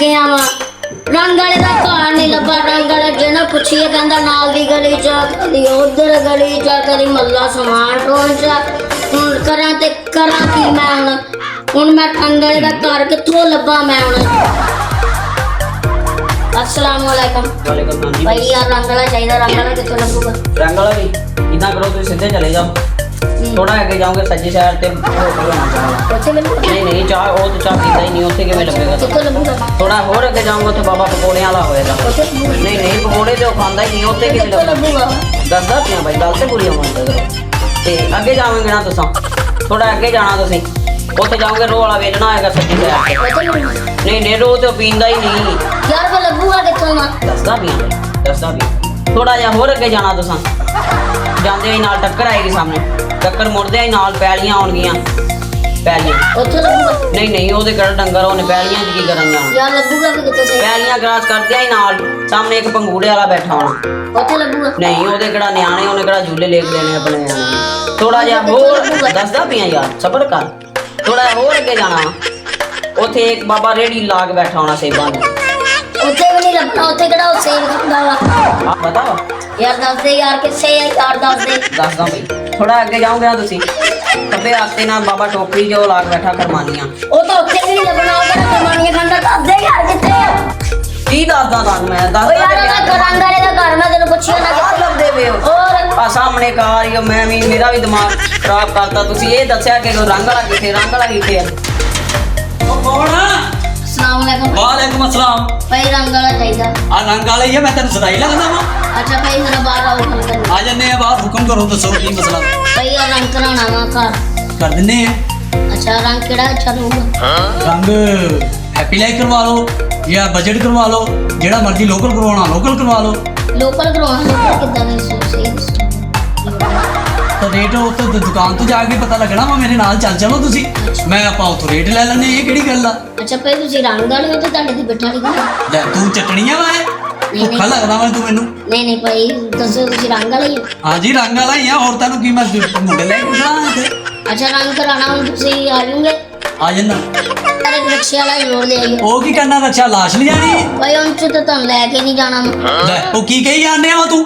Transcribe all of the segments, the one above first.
गया वा रंग वाले का घर नहीं लभा। रंग वाला जिन्हें पुछिए कहता नाल दी गली चा, कदी उधर गली चा, कदी मल्ला समान पहुंचा। हुण करा ते करा की मैं हुण मैं रंग वाले का घर कित्थों लभा मैं हुण। अस्सलाम वालेकुम। वालेकुम हाँ जी भाई यार रंग वाला चाहिए, रंग वाला कित्थों लभूगा? रंग वाला भी इतना करो तुम सीधे चले जाओ, थोड़ा आगे जाओगे सज्जे शहर ते होटल होना चाहिए। उत्थे मिलूगा? नहीं नहीं चाह वो तो चाह पीता ही नहीं, उत्थे किवें लगेगा? कित्थों लभूगा? थोड़ा होर अगे जाओगे तो बाबा पकौड़े वाला होएगा। उत्थे लभूगा? नहीं नहीं पकौड़े तो खांदा ही नहीं, उत्थे किवें कित्थों लगेगा? लभूगा? दसदा पिया भाई गल ते पूरी होनी चाहिए। ते अगे जाओगे ना तुसां, थोड़ा अगे जाना तुसीं, उत्थे जाओगे रो वाला वेचना होएगा सज्जे शहर ते। उत्थे मिलूगा? नहीं नहीं रो तो पींदा ही नहीं। यार वो लभूगा कित्थों ना? दसदा पिया थोड़ा जिहा होर अगे जाना तुसां, जांदे ही नाल टक्कर आएगी सामने, टक्कर मुड़दे ही नाल पैलियां आउणगियां, पैलियां। उत्थे लभूगा? नहीं नहीं ओहदे किहड़ा डंगर होने, पैलियां च की करन जाना? यार लभूगा भी कित्थों से? पैलियां क्रॉस करदे ही नाल सामने एक पंगूड़े वाला बैठा होना। उत्थे लभूगा? नहीं ओहदे किहड़ा न्याणे, ओहने किहड़ा झूले लेके देने अपने न्याणे। थोड़ा जिहा होर दसदा पिया यार सबर कर, थोड़ा होर अगे जाना, उत्थे एक बाबा रेड़ी ला के बैठा होना सेबां दी। उत्थे भी नहीं लभना, उत्थे किहड़ा ओ सेब खांदा वा? आप बताओ यार दस दे यार, किस्से यार दस दे। दसदा भाई थोड़ा अगे जाओगे ना तुसी, खब्बे हत्थे ना बाबा टोकरी जो ला के बैठा करमानियां। ओ तो उत्थे भी नहीं लभना, ओ किहड़ा कमानियां खांदा। दस दे यार कित्थे आ? की दसदा तुहानू मैं ओ दसदा यार ओदा रंग वाले दा घर मैं तेनू पुछिया ना कित्थे लभदे पे हो? और आ सामने कार यो मैं भी मेरा भी दिमाग खराब करता। तुसी ये दस्या कि रंग वाला किथे, रंग वाला किथे है? ਉਹ ਕੌਣ ਆ? अस्सलाम वालेकुम। ਵਾਲੇਕੁਮ ਅਸਲਾਮ। भाई रंग वाला चाहिए। ਆ ਰੰਗ ਵਾਲੇ ਹੀ ਆ, ਮੈਂ ਤੈਨੂੰ ਸਦਾਈ ਲੱਗਦਾ ਵਾ। अच्छा भाई जरा बाहर आओ गल करनी। ਆ ਜੰਨੇ ਆ ਬਾਹਰ, ਹੁਕਮ ਕਰੋ, ਦੱਸੋ ਕੀ ਮਸਲਾ? भाई यार रंग कराना वा घर। ਕਰ ਦਿੰਨੇ ਆ। अच्छा रंग केड़ा अच्छा रहूगा? ਰੰਗ ਹੈਪੀ ਲਾਈਫ ਕਰਵਾ ਲਓ ਜਾਂ ਬਜਟ ਕਰਵਾ ਲਓ, ਜਿਹੜਾ ਮਰਜ਼ੀ ਲੋਕਲ ਕਰਵਾਉਣਾ ਲੋਕਲ ਕਰਵਾ ਲਓ। लोकल करवाना, लोकल कितना दे सही? ਤਾਂ ਰੇਟ ਉੱਥੇ ਦੁਕਾਨ ਤੋਂ ਜਾ ਕੇ ਪਤਾ ਲੱਗਣਾ ਵਾ, ਮੇਰੇ ਨਾਲ ਚੱਲ ਚਲੋ ਤੁਸੀਂ, ਮੈਂ ਆਪਾਂ ਉੱਥੋਂ ਰੇਟ ਲੈ ਲੈਣੇ। ਇਹ ਕਿਹੜੀ ਗੱਲ ਆ? अच्छा भाई तुसी रंग वाले हो तो ਤੁਹਾਡੇ ਦੀ ਬਿਠਾ ਲਈ ਗੱਲ। ਲੈ ਤੂੰ ਚਟਣੀਆਂ ਵਾ ਇਹ, ਭੁੱਖਾ ਲੱਗਦਾ ਵਾ ਤੂੰ ਮੈਨੂੰ। नहीं नहीं भाई दसो तुसी रंग वाले ही हो? ਹਾਂਜੀ ਰੰਗ ਵਾਲਾ ਹੀ ਆ, ਹੋਰ ਤੈਨੂੰ ਕੀ ਮੈਂ ਮੁੰਡੇ ਲੈ ਕੇ ਪੁੱਛਣਾ ਇੱਥੇ? अच्छा रंग कराना हो तुसी आ जाओगे? ਆ ਜੰਨਾ अरे एक रिक्शे वाला जरूर ले आइयो ਉਹ ਕੀ ਕਰਨਾ, ਰੱਛਾ ਲਾਸ਼ ਲੈ ਜਾਣੀ? भाई उनसे तो तुम लेके नहीं जाना मैं। ਲੈ ਉਹ ਕੀ ਕਹੀ ਜਾਂਦੇ ਆ ਤੂੰ?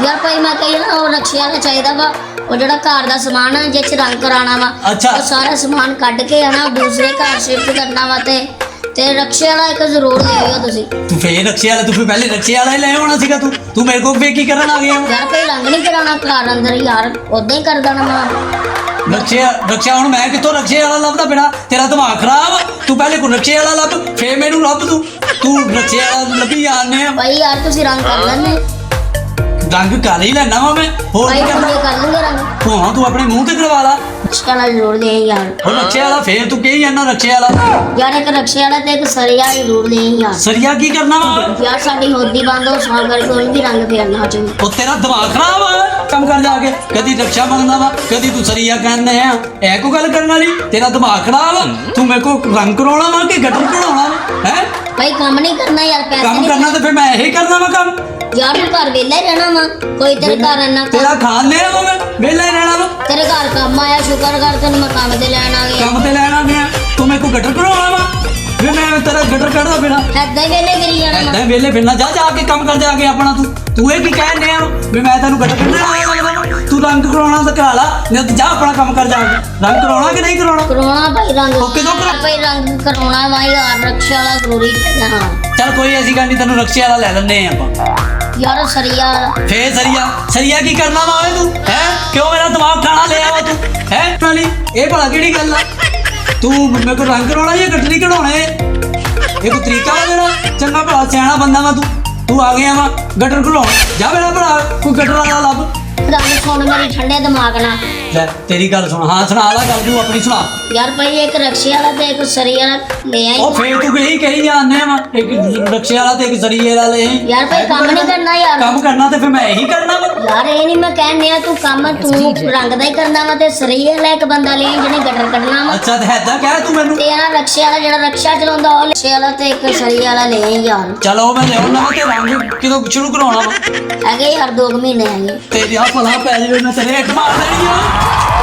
यार भाई मैं कही ना वो रिक्शे वाला चाहिए वा, वो ਜਿਹੜਾ ਘਰ ਦਾ ਸਮਾਨ ਹੈ ਜਿਹ ਚ ਰੰਗ ਕਰਾਣਾ ਵਾ। ਅੱਛਾ। ਉਹ ਸਾਰਾ ਸਮਾਨ ਕੱਢ ਕੇ ਹੈ ਨਾ ਦੂਸਰੇ ਘਰ ਸ਼ਿਫਟ ਕਰਨਾ ਵਾ, ਤੇ ਰਿਕਸ਼ੇ ਵਾਲਾ ਇੱਕ ਜ਼ਰੂਰ ਲੈ ਆਇਓ ਤੁਸੀਂ। ਤੂੰ ਫੇਰ ਰਕਸ਼ੇ ਵਾਲਾ, ਤੂੰ ਫੇਰ ਪਹਿਲੇ ਰਕਸ਼ੇ ਵਾਲਾ ਹੀ ਲੈ ਆਉਣਾ ਸੀਗਾ। ਤੂੰ ਮੇਰੇ ਕੋਲ ਫੇਰ ਕੀ ਕਰਨ ਆ ਗਿਆ? ਯਾਰ ਭਾਈ ਰੰਗ ਨਹੀਂ ਕਰਾਣਾ ਘਰ ਅੰਦਰ ਯਾਰ, ਉਦਾਂ ਹੀ ਕਰ ਦੇਣਾ ਮੈਂ। ਰਕਸ਼ਾ ਹੁਣ ਮੈਂ ਕਿੱਥੋਂ ਰਕਸ਼ੇ ਵਾਲਾ ਲੱਭਦਾ ਬਿਨਾ? ਤੇਰਾ ਦਿਮਾਗ ਖਰਾਬ। ਤੂੰ ਪਹਿਲੇ ਕੋਈ ਰਕਸ਼ੇ ਵਾਲਾ ਲੱਭ, ਫੇਰ ਮੈਨੂੰ ਲੱਭ। ਤੂੰ ਰਕਸ਼ੇ ਵਾਲਾ ਲੱਭੀ ਜਾਂਦੇ ਆ। ਭਾਈ ਯਾਰ ਤੁਸੀਂ ਰੰਗ ਕਰ ਲੈਣੇ? ਰੰਗ ਕਰ ਹੀ ਲੈਣਾ ਵਾ ਮੈਂ, ਹੋਰ ਭਾਈ ਕੀ ਕਰਨਾ? ਤੁਸੀਂ ਕਰ ਲੂੰਗੇ ਰੰਗ? ਹਾਂ ਤੂੰ ਆਪਣੇ ਮੂੰਹ ਤੇ ਕਰਵਾ ਲਾ। ਰਿਕਸ਼ੇ ਵਾਲਾ ਜ਼ਰੂਰ ਲੈ ਆਈ ਯਾਰ। ਉਹ ਰਕਸ਼ੇ ਵਾਲਾ ਫੇਰ ਤੂੰ ਕਹੀ ਜਾਂਦਾ ਰਕਸ਼ੇ ਵਾਲਾ? ਯਾਰ ਇੱਕ ਰਿਕਸ਼ੇ ਵਾਲਾ ਤੇ ਇੱਕ ਸਰੀਆ ਜ਼ਰੂਰ ਲੈ ਆਈ ਯਾਰ। ਸਰੀਆ ਕੀ ਕਰਨਾ ਵਾ? ਯਾਰ ਸਾਡੀ ਹੋਦੀ ਬੰਦ ਹੋ ਸਾਲ ਕਰਕੇ ਉਹਨੂੰ ਵੀ ਰੰਗ ਫੇਰਨਾ ਚਾਹੀਦਾ। ਉਹ ਤੇਰਾ ਦਿਮਾਗ ਖਰਾਬ ਆ। ਕੰਮ ਕਰ ਜਾ ਕੇ, ਕਦੀ ਰਕਸ਼ਾ ਮੰਗਦਾ ਵਾ, ਕਦੀ ਤੂੰ ਸਰੀਆ ਕਹਿੰਦੇ ਆ। ਇਹ ਕੋ ਗੱਲ ਕਰਨ ਵਾਲੀ? ਤੇਰਾ ਦਿਮਾਗ ਖਰਾਬ ਆ। ਤੂੰ ਮੇਰੇ ਕੋ ਰੰਗ ਕਰਾਉਣਾ ਵਾ ਕਿ ਗਟਰ ਕਢਾਉਣਾ ਵਾ? ਹੈ ਭਾਈ ਕੰਮ ਨਹੀਂ ਕਰਨਾ ਯਾਰ, ਪੈਸੇ ਕੰਮ ਨਹੀਂ ਕਰਨਾ ਤੇ ਫਿਰ ਮੈਂ ਇਹੀ ਕਰਨਾ ਵਾ ਕੰਮ। ਯਾਰ ਤੂੰ ਘਰ ਵਿਹਲਾ ਹੀ ਰਹਿਣਾ ਵਾ, ਕੋਈ ਤੇਰੇ ਘਰ ਇੰਨਾ ਤੇਰਾ ਖਾਣ ਦੇ ਵਾ, ਮੈਂ ਵਿਹਲਾ ਹੀ ਰਹਿਣਾ ਵਾ। ਤੇਰੇ ਘਰ ਕੰਮ ਆਇਆ, ਸ਼ੁਕਰ ਕਰ ਤੈਨੂੰ ਮੈਂ ਕੰਮ ਤੇ ਲੈਣ ਆ ਗਿਆ। ਕੰਮ ਤੇ ਲੈਣਾ ਗਿਆ, ਤੂੰ ਮੇਰੇ ਕੋ ਗਟਰ ਕਢਾਉਣਾ ਵਾ, ਵੀ ਮੈਂ ਤੇਰਾ ਗਟਰ ਕੱਢਦਾ ਫਿਰਾਂ? ਏਦਾਂ ਹੀ ਵਿਹਲੇ ਕਰੀ ਜਾਣਾ ਵਾ। ਏਦਾਂ ਵਿਹਲੇ ਫਿਰਨਾ? ਜਾ ਜਾ ਕੇ ਕੰਮ ਕਰ ਜਾ ਕੇ ਆਪਣਾ। ਤੂੰ ਇਹ ਕੀ ਕਹਿੰਦੇ ਆ ਵੀ ਮੈਂ ਤੈਨੂੰ ਗਟਰ ਕੱਢਣਾ ਆਇਆ ਲੱਗਦਾ? ਤੂੰ ਰੰਗ ਕਰਾਉਣਾ ਤਾਂ ਕਰਾ ਲਾ, ਨਹੀਂ ਤਾਂ ਜਾ ਆਪਣਾ ਕੰਮ ਕਰ ਜਾ ਕੇ। ਰੰਗ ਕਰਾਉਣਾ ਕਿ ਨਹੀਂ ਕਰਾਉਣਾ? ਕਰਾਉਣਾ ਭਾਈ ਰੰਗ। ਉਹ ਕਿਦੋਂ ਕਰਾ? ਭਾਈ ਰੰਗ ਕਰਾਉਣਾ ਵਾ ਯਾਰ, ਰਿਕਸ਼ਾ ਵਾਲਾ ਜ਼ਰੂਰੀ ਚਾਹੀਦਾ। ਚੱਲ ਕੋਈ ਐਸੀ ਗੱਲ ਨਹੀਂ, ਤੈਨੂੰ ਰਕਸ਼ੇ ਵਾਲਾ ਲੈ ਲੈਂਦੇ ਆ ਆਪਾਂ। ਯਾਰ ਸਰੀਆ ਫੇਰ ਸਰੀਆ ਕੀ ਕਰਨਾ ਵਾ ਓਏ ਤੂੰ? ਹੈ ਕਿਉਂ ਮੇਰਾ ਦਿਮਾਗ ਖਾਣਾ ਲਿਆ ਵਾ ਤੂੰ? ਹੈ ਨਾਲੀ ਇਹ ਭਲਾ ਕਿਹੜੀ ਗੱਲ ਆ? ਤੂੰ ਮੇਰੇ ਕੋਲ ਰੰਗ ਕਰਾਉਣਾ ਜਾਂ ਗੱਟਰੀ ਕਢਾਉਣੇ? ਇਹ ਕੋਈ ਤਰੀਕਾ ਵਾ ਤੇਰਾ? ਚੰਗਾ ਭਲਾ ਸਿਆਣਾ ਬੰਦਾ ਵਾ ਤੂੰ ਆ ਗਿਆ ਵਾ ਗਟਰ ਕਢਾਉਣ। ਜਾ ਮੇਰਾ ਭਰਾ ਕੋਈ ਗਟਰ ਵਾਲਾ ਲੱਭ। ਰੰਗ ਸੁਣ ਮੇਰੀ ਠੰਡੇ ਦਿਮਾਗ ਨਾਲ। ਲੈ ਤੇਰੀ ਗੱਲ ਸੁਣ। ਹਾਂ ਸੁਣਾ ਲਾ ਗੱਲ, ਤੂੰ ਆਪਣੀ ਸੁਣਾ। ਯਾਰ ਭਾਈ ਇੱਕ ਰਿਕਸ਼ੇ ਵਾਲਾ ਤੇ ਇੱਕ ਸਰੀਆ ਵਾਲਾ ਲੈ ਆਈ। ਉਹ ਫੇਰ ਤੂੰ ਇਹੀ ਕਹੀ ਜਾਂਦੇ ਵਾ, ਇੱਕ ਰਕਸ਼ੇ ਵਾਲਾ ਤੇ ਇੱਕ ਸਰੀਏ ਵਾਲਾ ਲੈ ਆਈ। ਯਾਰ ਭਾਈ ਕੰਮ ਨਹੀਂ ਕਰਨਾ ਯਾਰ। ਕੰਮ ਕਰਨਾ ਤੇ ਫਿਰ ਮੈਂ ਇਹੀ ਕਰਨਾ ਵਾ। ਯਾਰ ਇਹ ਨਹੀਂ ਮੈਂ ਕਹਿੰਦੇ ਆ, ਤੂੰ ਕੰਮ ਤੂੰ ਰੰਗ ਦਾ ਹੀ ਕਰਨਾ ਵਾ, ਤੇ ਸਰੀਆ ਵਾਲਾ ਇੱਕ ਬੰਦਾ ਲੈ ਆਈ ਜਿਹਨੇ ਗਟਰ ਕੱਢਣਾ ਵਾ। ਅੱਛਾ ਤੇ ਏਦਾਂ ਕਹਿ ਤੂੰ ਮੈਨੂੰ। ਤੇ ਯਾਰ ਰਿਕਸ਼ੇ ਵਾਲਾ ਜਿਹੜਾ ਰਿਕਸ਼ਾ ਚਲਾਉਂਦਾ ਉਹ ਰਿਕਸ਼ੇ ਵਾਲਾ ਤੇ ਇੱਕ ਸਰੀਆ ਵਾਲਾ ਲੈ ਆਈ ਯਾਰ। ਚਲੋ ਮੈਂ ਲਿਆਉਣਾ ਵਾ, ਤੇ ਰੰਗ ਕਿਦੋਂ ਸ਼ੁਰੂ ਕਰਾਉਣਾ ਵਾ? ਹੈਗੇ ਯਾਰ 2 ਮਹੀਨੇ ਹੈਗੇ। ਤੇਰੀ ਆ ਭਲਾ ਪੈ ਜਾਵੇ, ਮੈਂ ਤੇਰੇ ਇੱਕ ਮਾਰ ਦੇਣੀ ਆ।